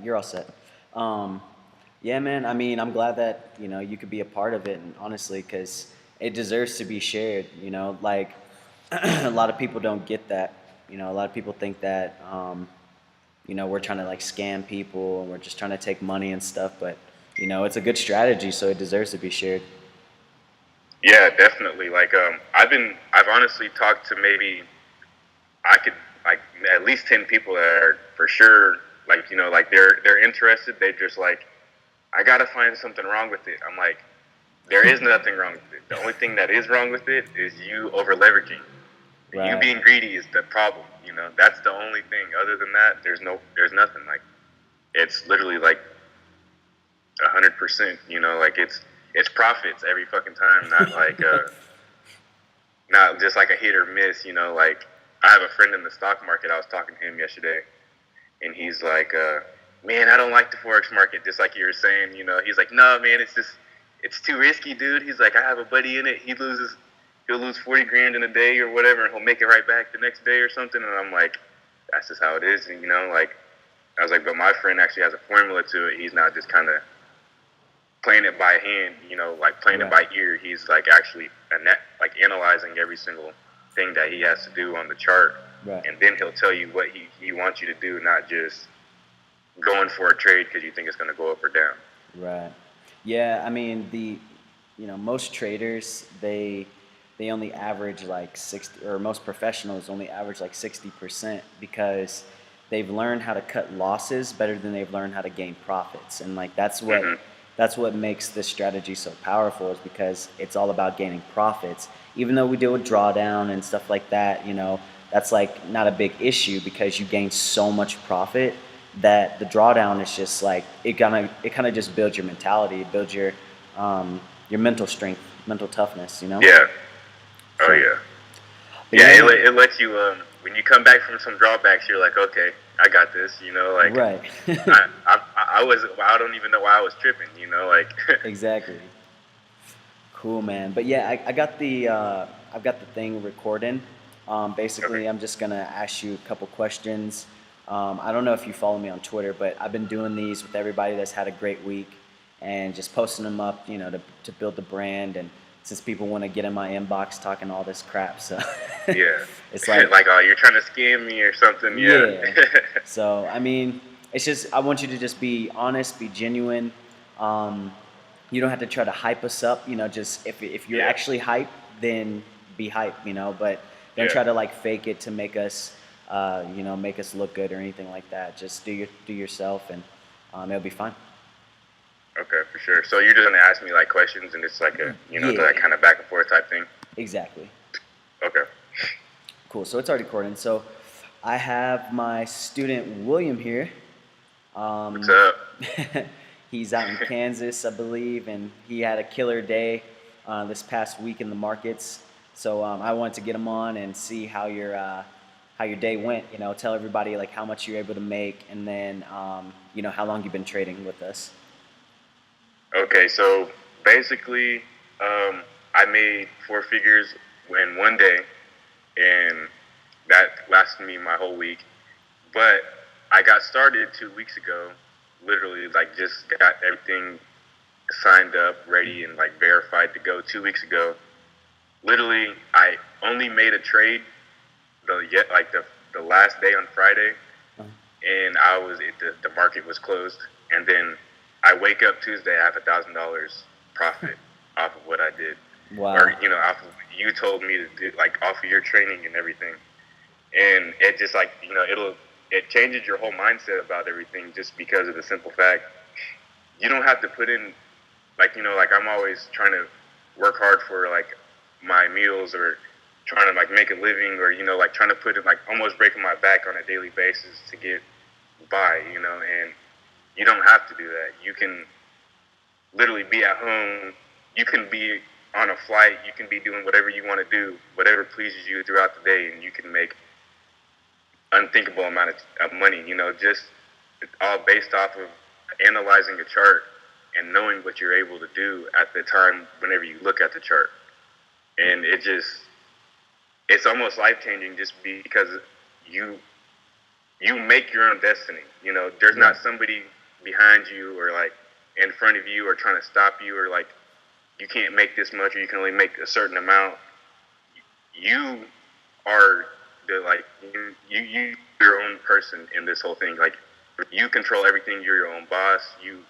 You're all set. Um, yeah, man. I mean, I'm glad that you could be a part of it, and honestly, because it deserves to be shared. Like a lot of people don't get that. A lot of people think that we're trying to like scam people and we're just trying to take money and stuff. But it's a good strategy, so it deserves to be shared. Yeah, definitely. I've honestly talked to maybe I could like at least 10 people that are for sure like they're interested. They just like I gotta find something wrong with it. I'm like, there is nothing wrong with it. The only thing that is wrong with it is you over leveraging. You Right. being greedy is the problem. That's the only thing. Other than that, there's nothing. Like it's literally like 100%. Like it's profits every fucking time, not just like a hit or miss. Like I have a friend in the stock market. I was talking to him yesterday, and he's like, "Man, I don't like the forex market." Just like you were saying, he's like, "No, man, it's too risky, dude." He's like, "I have a buddy in it. He'll lose 40 grand in a day or whatever, and he'll make it right back the next day or something." And I'm like, "That's just how it is." And like I was like, but my friend actually has a formula to it. He's not just kind of playing it by hand, like playing it Right. by ear. He's like actually like analyzing every single thing that he has to do on the chart, Right. and then he'll tell you what he wants you to do, not just going for a trade because you think it's going to go up or down. Right. Yeah, I mean most traders they only average like 60, or most professionals only average like 60% because they've learned how to cut losses better than they've learned how to gain profits. And like Hmm. that's what makes this strategy so powerful is because it's all about gaining profits. Even though we deal with drawdown and stuff like that, that's like not a big issue because you gain so much profit that the drawdown is just like it kind of just builds your mentality, it builds your mental strength, mental toughness. Yeah. Oh So, yeah. but Yeah. yeah, It, man. it lets you when you come back from some drawbacks, you're like, okay, I got this. Like Right. I was I don't even know why I was tripping. Like Exactly. Cool, man. But yeah, I've got the thing recording. okay. Basically, I'm just gonna ask you a couple questions. I don't know if you follow me on Twitter, but I've been doing these with everybody that's had a great week and just posting them up, to build the brand. And since people want to get in my inbox talking all this crap, so Yeah. it's like, Like, oh, you're trying to scam me or something. Yeah. yeah. So I mean, it's just I want you to just be honest, be genuine. Um, you don't have to try to hype us up. Just if you're Yeah. actually hype, then be hype. But don't Yeah. try to like fake it to make us look good or anything like that. Just do yourself, and it'll be fine. Okay, for sure. So you're just gonna ask me like questions, and it's like a that Yeah, kind of back and forth type thing. exactly. Okay. Cool. So it's already recording. So I have my student William here. What's Um, up? he's out in Kansas, I believe, and he had a killer day this past week in the markets. So I wanted to get him on and see how your day went. Tell everybody like how much you're able to make, and then how long you've been trading with us. Okay, so basically, I made four figures in one day, and that lasted me my whole week. But I got started 2 weeks ago. Literally, like just got everything signed up, ready, and like verified to go 2 weeks ago. Literally, I only made a trade the last day on Friday, Uh, and the market was closed, and then I wake up Tuesday, I have $1,000 profit off of what I did, or wow. off of you told me to do, like off of your training and everything, and it just like it changes your whole mindset about everything just because of the simple fact you don't have to put in like I'm always trying to work hard for like my meals or trying to like make a living or like trying to put in like almost breaking my back on a daily basis to get by, and you don't have to do that. You can literally be at home. You can be on a flight. You can be doing whatever you want to do, whatever pleases you throughout the day, and you can make unthinkable amount of money. Just it's all based off of analyzing a chart and knowing what you're able to do at the time whenever you look at the chart. And it's almost life changing just because you you make your own destiny. You know, there's Right. not somebody behind you or like in front of you or trying to stop you or like you can't make this much or you can only make a certain amount. You are the like you your own person in this whole thing. Like you control everything. You're your own boss. You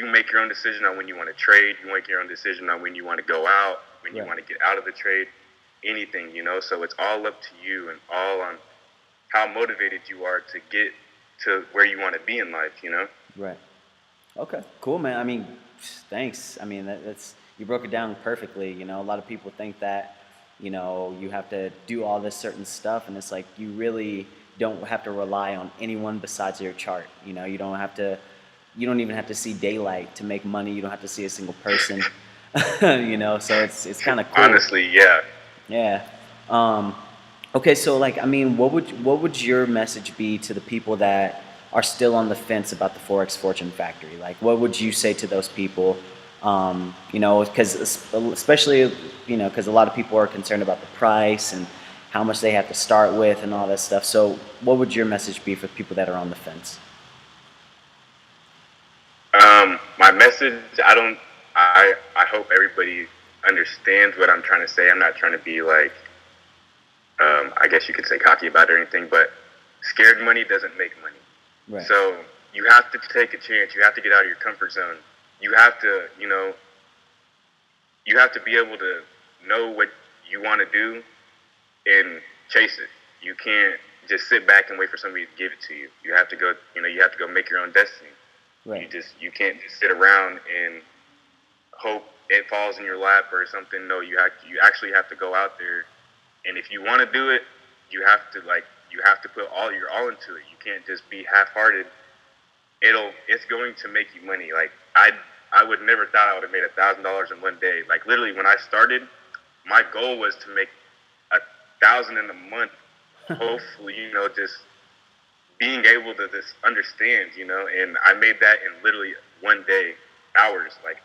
make your own decision on when you want to trade. You make your own decision on when you want to go out, when you Right. want to get out of the trade, anything, you know. So it's all up to you and all on how motivated you are to get to where you want to be in life, you know. Right. Okay. Cool, man. I mean, thanks. I mean, that's you broke it down perfectly. You know, a lot of people think that, you have to do all this certain stuff, and it's like you really don't have to rely on anyone besides your chart. You don't have to. You don't even have to see daylight to make money. You don't have to see a single person. So it's kind of cool. Honestly, yeah. Yeah. Um, okay, so like, I mean, what would your message be to the people that are still on the fence about the Forex Fortune Factory? Like, what would you say to those people? Because especially, because a lot of people are concerned about the price and how much they have to start with and all that stuff. So, what would your message be for people that are on the fence? My message, I hope everybody understands what I'm trying to say. I'm not trying to be like, I guess you could say cocky about it or anything, but scared money doesn't make money. Right. So you have to take a chance. You have to get out of your comfort zone. You have to, you have to be able to know what you want to do and chase it. You can't just sit back and wait for somebody to give it to you. You have to go, you have to go make your own destiny. Right. You can't just sit around and hope it falls in your lap or something. No, you actually have to go out there, and if you want to do it, you have to put all into it. You can't just be half-hearted. It's going to make you money. Like I would never thought I would have made $1,000 in one day. Like literally when I started, my goal was to make 1,000 in a month. Hopefully, just being able to just understand, and I made that in literally one day, hours, like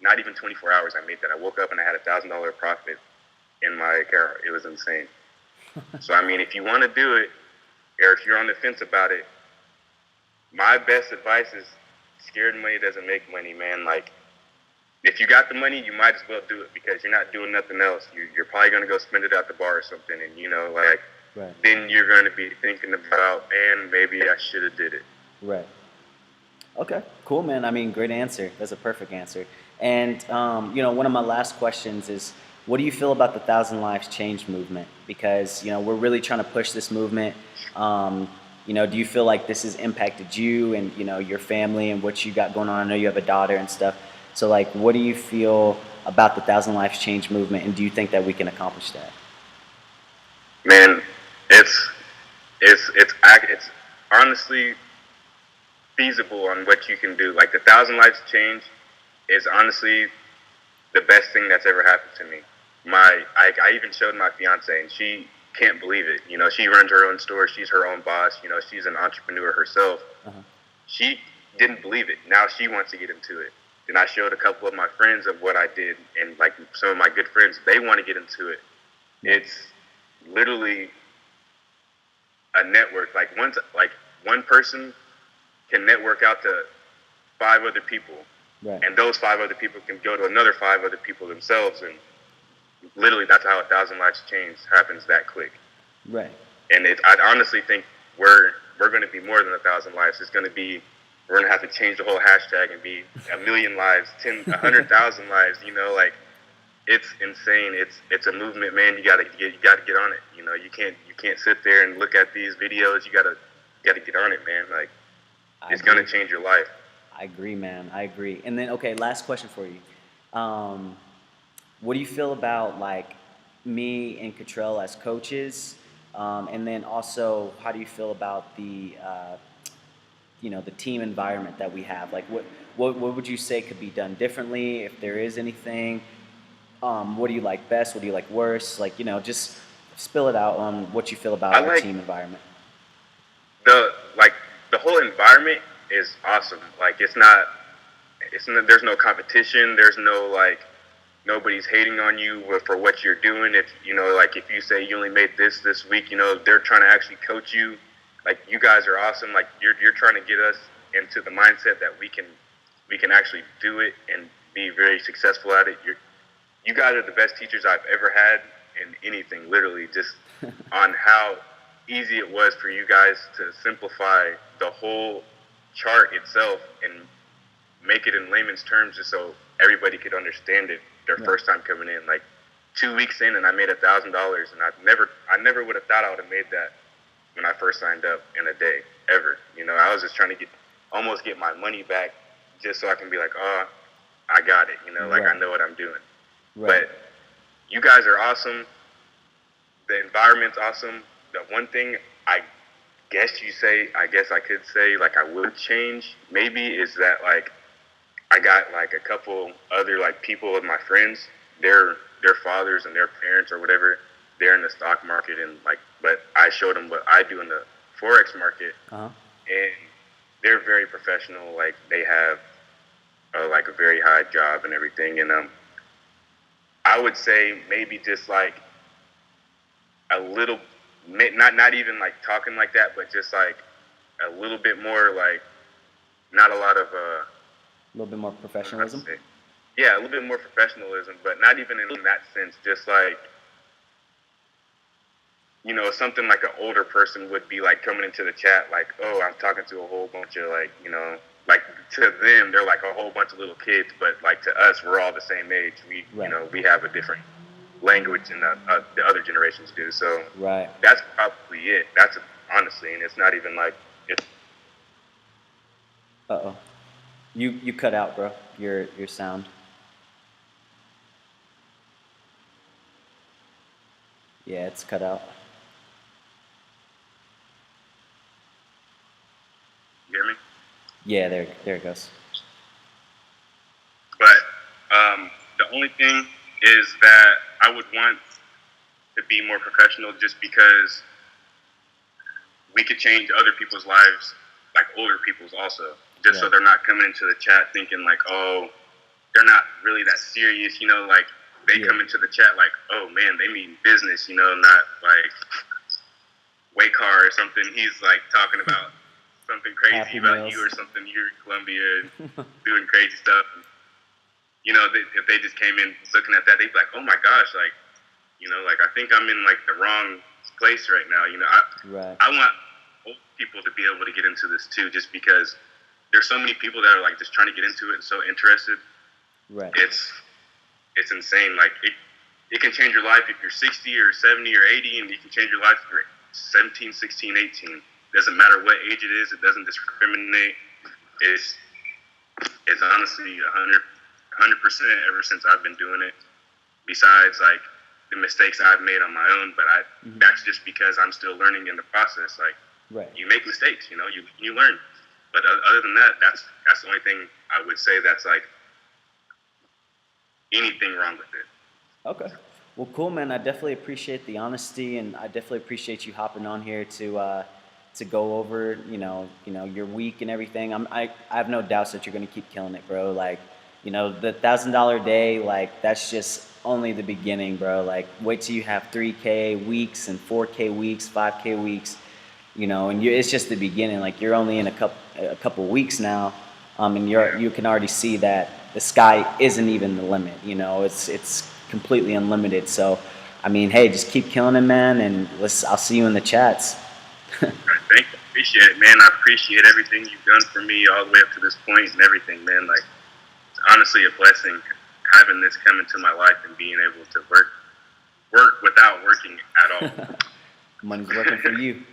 not even 24 hours. I made that. I woke up and I had $1,000 profit in my account. It was insane. So I mean, if you want to do it, or if you're on the fence about it, my best advice is scared money doesn't make money, man. Like if you got the money, you might as well do it because you're not doing nothing else. You're probably gonna go spend it at the bar or something, and Right. then you're gonna be thinking about, man, maybe I should have did it. Right. Okay, cool, man. I mean, great answer. That's a perfect answer. And one of my last questions is, what do you feel about the Thousand Lives Change movement? Because we're really trying to push this movement. Do you feel like this has impacted you and your family and what you got going on? I know you have a daughter and stuff. So, like, what do you feel about the Thousand Lives Change movement, and do you think that we can accomplish that? Man, it's honestly feasible on what you can do. Like the Thousand Lives Change is honestly the best thing that's ever happened to me. I even showed my fiance and she can't believe it. She runs her own store. She's her own boss. She's an entrepreneur herself. Uh-huh. She didn't believe it. Now she wants to get into it. Then I showed a couple of my friends of what I did, and like some of my good friends, they want to get into it. It's literally a network. Like one person can network out to 5 other people, Right. and those 5 other people can go to another 5 other people themselves, and literally that's how 1,000 lives change happens that quick. Right. And I honestly think we're going to be more than 1,000 lives. It's going to be, we're going to have to change the whole hashtag and be 1,000,000 lives, 100,000 lives. Like it's insane. It's a movement, man. You gotta get on it. You can't sit there and look at these videos. You gotta get on it, man. Like it's gonna change your life. I agree, man. I agree. And then, okay, last question for you. What do you feel about like me and Cottrell as coaches? And then also, how do you feel about the team environment that we have? Like, what would you say could be done differently if there is anything? What do you like best? What do you like worse? Like, just spill it out on what you feel about our team environment. The whole environment is awesome. Like it's not there's no competition. There's no nobody's hating on you for what you're doing. If if you say you only made this week, they're trying to actually coach you like you guys are awesome. Like you're trying to get us into the mindset that we can actually do it and be very successful at it. You guys are the best teachers I've ever had in anything, literally, just on how easy it was for you guys to simplify the whole chart itself and make it in layman's terms just so everybody could understand it their first time coming in. Like 2 weeks in and I made $1,000, and I never would have thought I would have made that when I first signed up in a day, ever. You know, I was just trying to almost get my money back just so I can be like, oh, I got it. You know, like I know what I'm doing. But you guys are awesome. The environment's awesome. The one thing I guess I could say, like I would change maybe, is that like I got like a couple other like people of my friends, their fathers and their parents or whatever, they're in the stock market, and like, but I showed them what I do in the Forex market, and they're very professional. Like they have like a very high job and everything, and I would say maybe just like a little, not even like talking like that, but just like a little bit more like, not a lot of a little bit more professionalism. Yeah, a little bit more professionalism, but not even in that sense. Just like, you know, something like an older person would be like coming into the chat, like, oh, I'm talking to a whole bunch of like, you know, like to them they're like a whole bunch of little kids, but like to us we're all the same age. We you know, we have a different language than the other generations do. So that's probably it. That's honestly, and it's not even like it's. You cut out, bro. Your sound. Yeah, it's cut out. You hear me? Yeah, there it goes. But the only thing is that I would want to be more professional, just because we could change other people's lives, like older people's also, just so they're not coming into the chat thinking like, oh, they're not really that serious, you know, like they come into the chat like, oh man, they mean business, you know, not like Waykar or something. He's like talking about something crazy Happy about meals. You or something. You're in Colombia doing crazy stuff. You know, if they just came in looking at that, they'd be like, oh my gosh, like, you know, like I think I'm in like the wrong place right now. You know, I want old people to be able to get into this too, just because there's so many people that are like just trying to get into it and so interested. It's insane. Like it can change your life if you're 60 or 70 or 80, and you can change your life if you're 17, 16, 18. Doesn't matter what age it is. It doesn't discriminate. It's honestly 100% ever since I've been doing it. Besides like the mistakes I've made on my own, but that's just because I'm still learning in the process. Like you make mistakes, you know, you learn. But other than that, that's the only thing I would say that's like anything wrong with it. Okay. Well, cool, man. I definitely appreciate the honesty, and I definitely appreciate you hopping on here to go over, you know, your week and everything. I have no doubts that you're gonna keep killing it, bro. Like, you know, the $1,000 day, like that's just only the beginning, bro. Like, wait till you have 3K weeks and 4K weeks, 5K weeks, you know, and it's just the beginning. Like, you're only in a couple weeks now, and you can already see that the sky isn't even the limit. You know, it's completely unlimited. So, I mean, hey, just keep killing it, man, and I'll see you in the chats. Thank you. Appreciate it, man. I appreciate everything you've done for me all the way up to this point and everything, man. Like, it's honestly a blessing having this come into my life and being able to work without working at all. Money's working for you.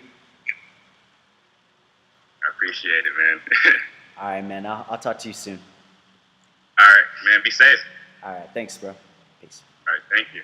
I appreciate it, man. All right, man. I'll talk to you soon. All right, man. Be safe. All right. Thanks, bro. Peace. All right. Thank you.